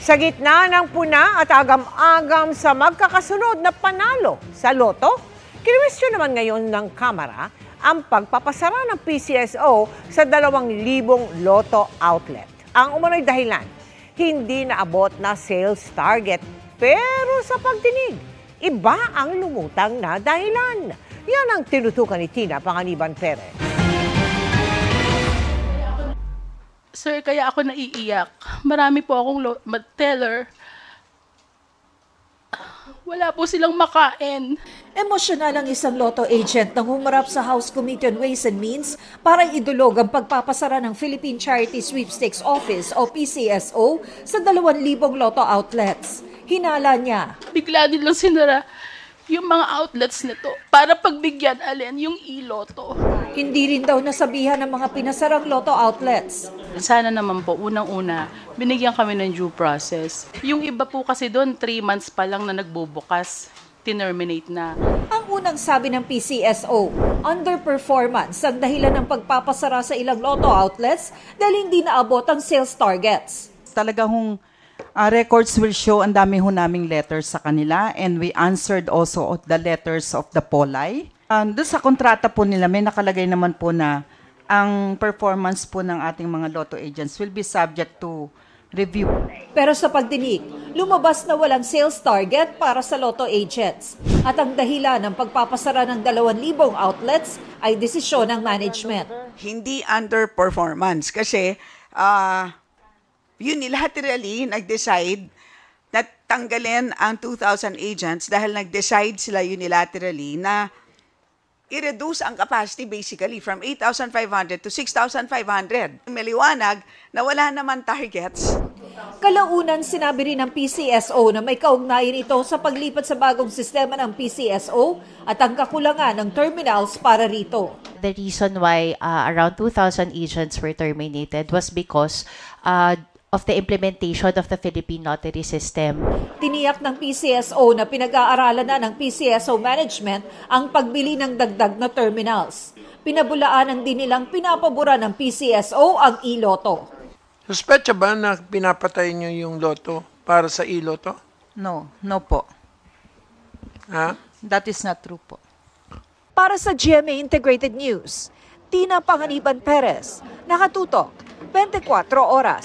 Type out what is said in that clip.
Sa gitna ng puna at agam-agam sa magkakasunod na panalo sa loto, kinwestiyon naman ngayon ng Kamara ang pagpapasara ng PCSO sa 2,000 loto outlet. Ang umano'y dahilan, hindi naabot na sales target. Pero sa pagdinig, iba ang lumutang na dahilan. Yan ang tinutukan ni Tina Panganiban Perez. Sir, kaya ako naiiyak. Marami po akong teller. Wala po silang makain. Emosyonal ang isang loto agent nang humarap sa House Committee on Ways and Means para idulog ang pagpapasara ng Philippine Charity Sweepstakes Office o PCSO sa 2,000 loto outlets. Hinala niya, Bigla nilang sinara yung mga outlets nito para pagbigyan alin yung iloto. hindi rin daw nasabihan ng mga pinasarang loto outlets. Sana naman po, unang-una, binigyan kami ng due process. Yung iba po kasi doon, 3 months pa lang na nagbubukas, tinerminate na. Ang unang sabi ng PCSO, underperformance ang dahilan ng pagpapasara sa ilang loto outlets dahil hindi naabot ang sales targets. Talagang records will show ang dami ho naming letters sa kanila and we answered also the letters of the POLAI. Doon sa kontrata po nila, may nakalagay naman po na ang performance po ng ating mga lotto agents will be subject to review. Pero sa pagdinig, lumabas na walang sales target para sa lotto agents. At ang dahilan ng pagpapasara ng 2,000 outlets ay desisyon ng management. Hindi underperformance kasi unilaterally nag-decide na tanggalin ang 2,000 agents dahil nag-decide sila unilaterally na i-reduce ang capacity basically from 8,500 to 6,500. Maliwanag na wala naman targets. Kalaunan, sinabi rin ng PCSO na may kaugnayan ito sa paglipat sa bagong sistema ng PCSO at ang kakulangan ng terminals para rito. The reason why around 2,000 agents were terminated was because of the implementation of the Philippine lottery system. Tiniyak ng PCSO na pinag-aaralan na ng PCSO management ang pagbili ng dagdag na terminals. Pinabulaanan din nilang pinapabura ng PCSO ang iloto. Suspecha ba na pinapatay niyo yung loto para sa iloto? No po. Ha? That is not true po. Para sa GMA Integrated News, Tina Panganiban Perez, nakatutok, 24 oras.